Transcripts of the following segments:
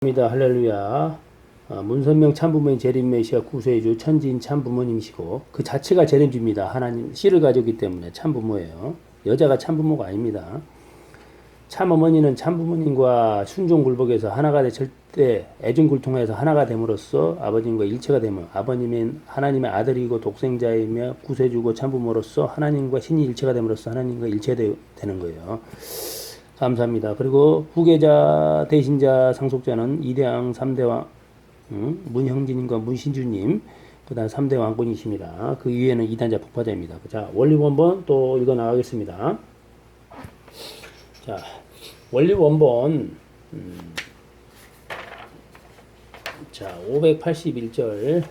입니다. 할렐루야. 문선명 참부모님 재림메시아 구세주 천지인 참부모님이시고 그 자체가 재림주입니다. 하나님 씨를 가졌기 때문에 참부모예요. 여자가 참부모가 아닙니다. 참어머니는 참부모님과 순종굴복에서 하나가 돼 절대 애증굴통해서 하나가 됨으로써 아버님과 일체가 되면 아버님은 하나님의 아들이고 독생자이며 구세주고 참부모로서 하나님과 신이 일체가 됨으로써 하나님과 일체되는 거예요. 감사합니다. 그리고 후계자 대신자 상속자는 2대왕 3대왕 문형진님과 문신주님 그 다음 3대 왕권이십니다. 그 위에는 2단자 폭파자입니다. 자, 원리 원본 또 읽어 나가겠습니다. 자, 원리 원본 자 581절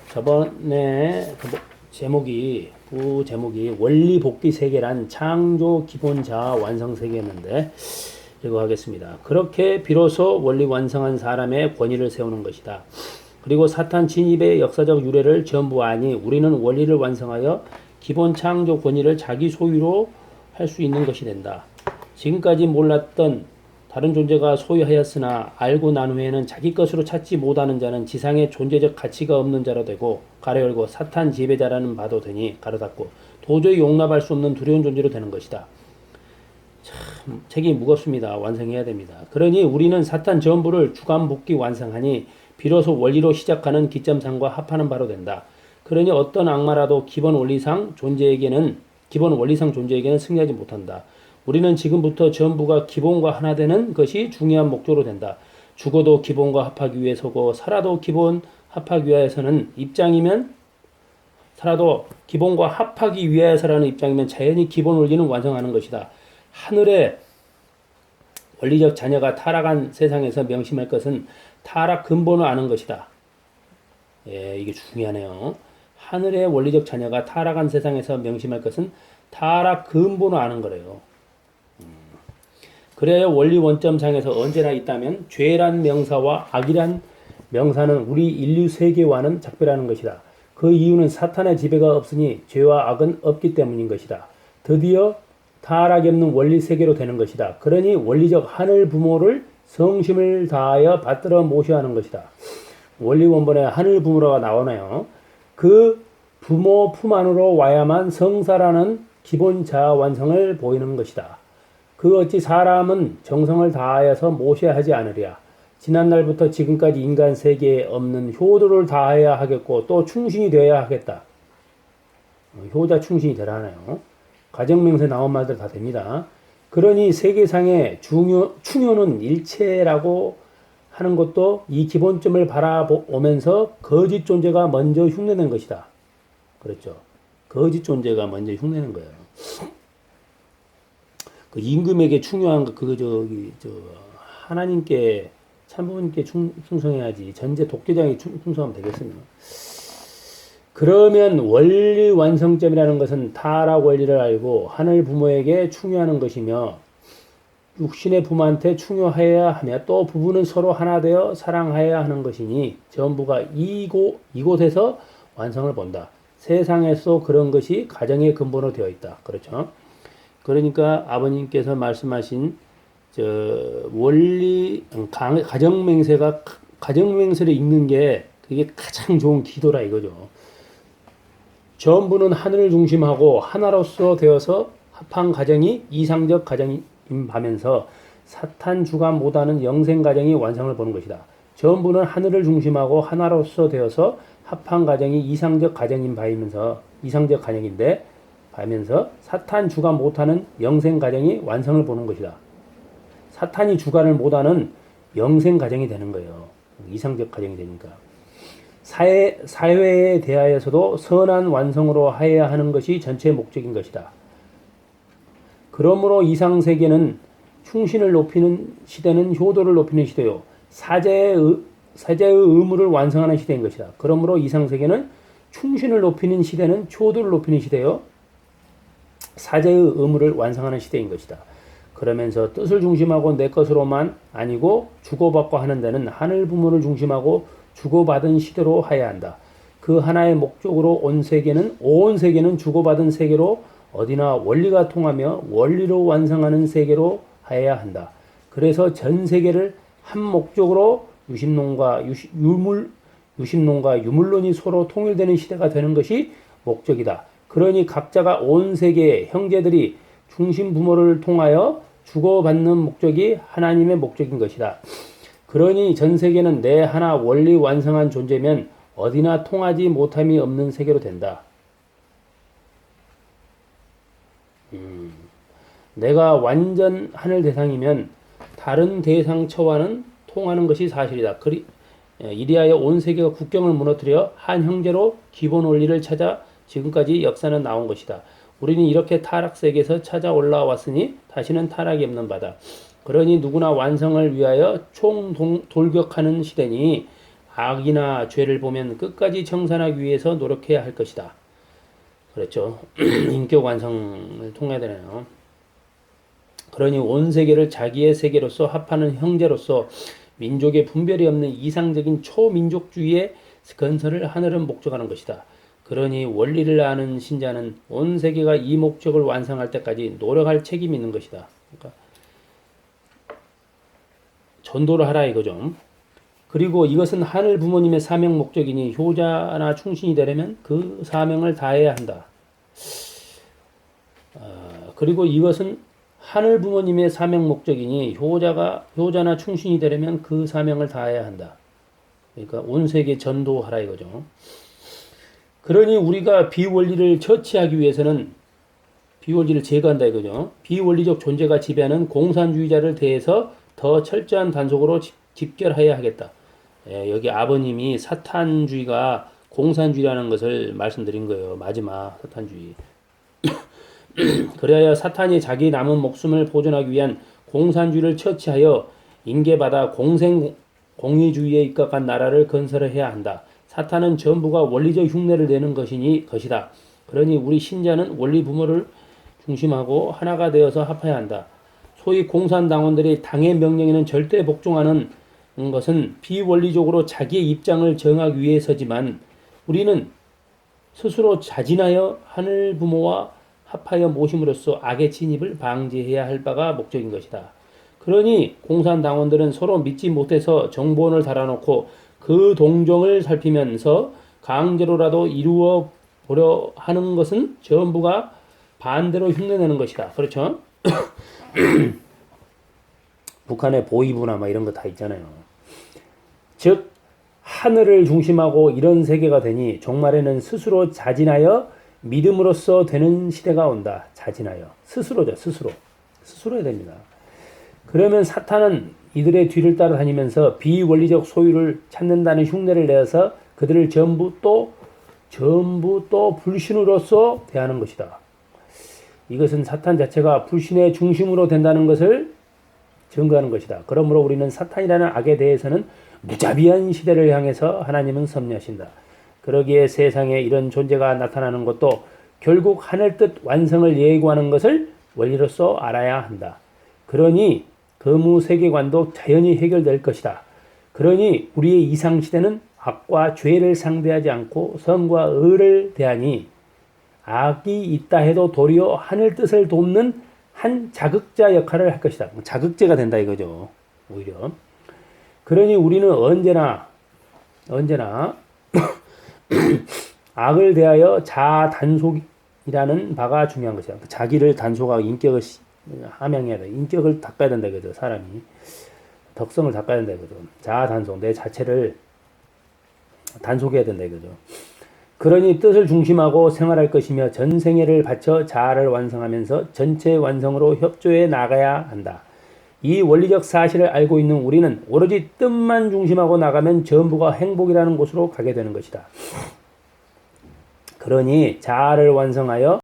저번에 제목이 부제목이 원리 복귀 세계란 창조 기본 자아 완성 세계였는데 읽어가겠습니다. 그렇게 비로소 원리 완성한 사람의 권위를 세우는 것이다. 그리고 사탄 진입의 역사적 유래를 전부 아니 우리는 원리를 완성하여 기본 창조 권위를 자기 소유로 할 수 있는 것이 된다. 지금까지 몰랐던 다른 존재가 소유하였으나 알고 난 후에는 자기 것으로 찾지 못하는 자는 지상에 존재적 가치가 없는 자로 되고 가로 열고 사탄 지배자라는 바도 되니 가로 닫고 도저히 용납할 수 없는 두려운 존재로 되는 것이다. 참 책임이 무겁습니다. 완성해야 됩니다. 그러니 우리는 사탄 전부를 주관복귀 완성하니 비로소 원리로 시작하는 기점상과 합하는 바로 된다. 그러니 어떤 악마라도 기본 원리상 존재에게는 승리하지 못한다. 우리는 지금부터 전부가 기본과 하나 되는 것이 중요한 목적으로 된다. 죽어도 기본과 합하기 위해서고 살아도 기본 합하기 위해서는 입장이면 살아도 기본과 합하기 위해서라는 입장이면 자연히 기본 원리는 완성하는 것이다. 하늘의 원리적 자녀가 타락한 세상에서 명심할 것은 타락 근본을 아는 것이다. 예, 이게 중요하네요. 하늘의 원리적 자녀가 타락한 세상에서 명심할 것은 타락 근본을 아는 거래요. 그래야 원리 원점상에서 언제나 있다면 죄란 명사와 악이란 명사는 우리 인류 세계와는 작별하는 것이다. 그 이유는 사탄의 지배가 없으니 죄와 악은 없기 때문인 것이다. 드디어 타락이 없는 원리 세계로 되는 것이다. 그러니 원리적 하늘 부모를 성심을 다하여 받들어 모셔야 하는 것이다. 원리 원본에 하늘 부모가 나오네요. 그 부모 품 안으로 와야만 성사라는 기본 자아 완성을 보이는 것이다. 그 어찌 사람은 정성을 다하여서 모셔야 하지 않으랴. 지난날부터 지금까지 인간 세계에 없는 효도를 다해야 하겠고 또 충신이 되어야 하겠다. 효자 충신이 되라네요. 가정명세 나온 말들 다 됩니다. 그러니 세계상의 충효는 일체라고 하는 것도 이 기본점을 바라보면서 거짓 존재가 먼저 흉내낸 것이다. 그렇죠. 거짓 존재가 먼저 흉내낸 거예요. 그 임금에게 충효한 하나님께 참부모님께 충성해야지 전제 독재자에게 충성하면 되겠습니다. 그러면 원리 완성점이라는 것은 타락 원리를 알고 하늘 부모에게 충효하는 것이며 육신의 부모한테 충효하여야 하며 또 부부는 서로 하나 되어 사랑하여야 하는 것이니 전부가 이곳에서 완성을 본다. 세상에서 그런 것이 가정의 근본으로 되어 있다. 그렇죠? 그러니까 아버님께서 말씀하신 원리 가정맹세를 읽는 게 그게 가장 좋은 기도라 이거죠. 전부는 하늘을 중심하고 하나로서 되어서 합한 가정이 이상적 가정인 바면서 사탄 주관 못하는 영생 가정이 완성을 보는 것이다. 전부는 하늘을 중심하고 하나로서 되어서 합한 가정이 이상적 가정인 바이면서 이상적 가정인데 바면서 사탄 주관 못하는 영생 가정이 완성을 보는 것이다. 사탄이 주관을 못하는 영생 가정이 되는 거예요. 이상적 가정이 되니까. 사회에 대하여서도 선한 완성으로 하여야 하는 것이 전체의 목적인 것이다. 그러므로 이상세계는 충신을 높이는 시대는 효도를 높이는 시대요. 사제의 의무를 완성하는 시대인 것이다. 그러므로 이상세계는 충신을 높이는 시대는 효도를 높이는 시대요. 사제의 의무를 완성하는 시대인 것이다. 그러면서 뜻을 중심하고 내 것으로만 아니고 주고받고 하는 데는 하늘 부모를 중심하고 주고받은 시대로 하여야 한다. 그 하나의 목적으로 온 세계는 주고받은 세계로 어디나 원리가 통하며 원리로 완성하는 세계로 하여야 한다. 그래서 전 세계를 한 목적으로 유심론과 유물론이 서로 통일되는 시대가 되는 것이 목적이다. 그러니 각자가 온 세계의 형제들이 중심 부모를 통하여 주고받는 목적이 하나님의 목적인 것이다. 그러니 전 세계는 내 하나 원리 완성한 존재면 어디나 통하지 못함이 없는 세계로 된다. 내가 완전 하늘 대상이면 다른 대상처와는 통하는 것이 사실이다. 이리하여 온 세계가 국경을 무너뜨려 한 형제로 기본 원리를 찾아 지금까지 역사는 나온 것이다. 우리는 이렇게 타락 세계에서 찾아 올라왔으니 다시는 타락이 없는 바다. 그러니 누구나 완성을 위하여 돌격하는 시대니 악이나 죄를 보면 끝까지 청산하기 위해서 노력해야 할 것이다. 그렇죠. 인격 완성을 통해야 되네요. 그러니 온 세계를 자기의 세계로서 합하는 형제로서 민족의 분별이 없는 이상적인 초민족주의의 건설을 하늘은 목적하는 것이다. 그러니 원리를 아는 신자는 온 세계가 이 목적을 완성할 때까지 노력할 책임이 있는 것이다. 그러니까 전도를 하라 이거죠. 그리고 이것은 하늘 부모님의 사명 목적이니 효자나 충신이 되려면 그 사명을 다해야 한다. 그리고 이것은 하늘 부모님의 사명 목적이니 효자나 충신이 되려면 그 사명을 다해야 한다. 그러니까 온 세계 전도하라 이거죠. 그러니 우리가 비원리를 처치하기 위해서는 비원리를 제거한다 이거죠. 비원리적 존재가 지배하는 공산주의자를 대해서 더 철저한 단속으로 집결해야 하겠다. 여기 아버님이 사탄주의가 공산주의라는 것을 말씀드린 거예요. 마지막 사탄주의. 그래야 사탄이 자기 남은 목숨을 보존하기 위한 공산주의를 처치하여 인계받아 공의주의에 입각한 나라를 건설해야 한다. 사탄은 전부가 원리적 흉내를 내는 것이다. 그러니 우리 신자는 원리 부모를 중심하고 하나가 되어서 합해야 한다. 소위 공산당원들이 당의 명령에는 절대 복종하는 것은 비원리적으로 자기의 입장을 정하기 위해서지만 우리는 스스로 자진하여 하늘 부모와 합하여 모심으로써 악의 진입을 방지해야 할 바가 목적인 것이다. 그러니 공산당원들은 서로 믿지 못해서 정보원을 달아놓고 그 동정을 살피면서 강제로라도 이루어 보려 하는 것은 전부가 반대로 흉내내는 것이다. 그렇죠? 북한의 보위부나 막 이런 거 다 있잖아요. 즉 하늘을 중심하고 이런 세계가 되니 종말에는 스스로 자진하여 믿음으로써 되는 시대가 온다. 자진하여. 스스로죠. 스스로 해야 됩니다. 그러면 사탄은 이들의 뒤를 따라다니면서 비원리적 소유를 찾는다는 흉내를 내어서 그들을 전부 또 불신으로서 대하는 것이다. 이것은 사탄 자체가 불신의 중심으로 된다는 것을 증거하는 것이다. 그러므로 우리는 사탄이라는 악에 대해서는 무자비한 시대를 향해서 하나님은 섭리하신다. 그러기에 세상에 이런 존재가 나타나는 것도 결국 하늘 뜻 완성을 예고하는 것을 원리로서 알아야 한다. 그러니 거무 세계관도 자연히 해결될 것이다. 그러니 우리의 이상시대는 악과 죄를 상대하지 않고 선과 의를 대하니 악이 있다 해도 도리어 하늘 뜻을 돕는 한 자극자 역할을 할 것이다. 자극제가 된다 이거죠. 오히려. 그러니 우리는 언제나 악을 대하여 자단속이라는 바가 중요한 것이야. 자기를 단속하고 인격을 함양해야 돼. 인격을 닦아야 된다 이거죠. 사람이 덕성을 닦아야 된다 이거죠. 자단속, 내 자체를 단속해야 된다 이거죠. 그러니 뜻을 중심하고 생활할 것이며 전생애를 바쳐 자아를 완성하면서 전체 완성으로 협조해 나가야 한다. 이 원리적 사실을 알고 있는 우리는 오로지 뜻만 중심하고 나가면 전부가 행복이라는 곳으로 가게 되는 것이다. 그러니 자아를 완성하여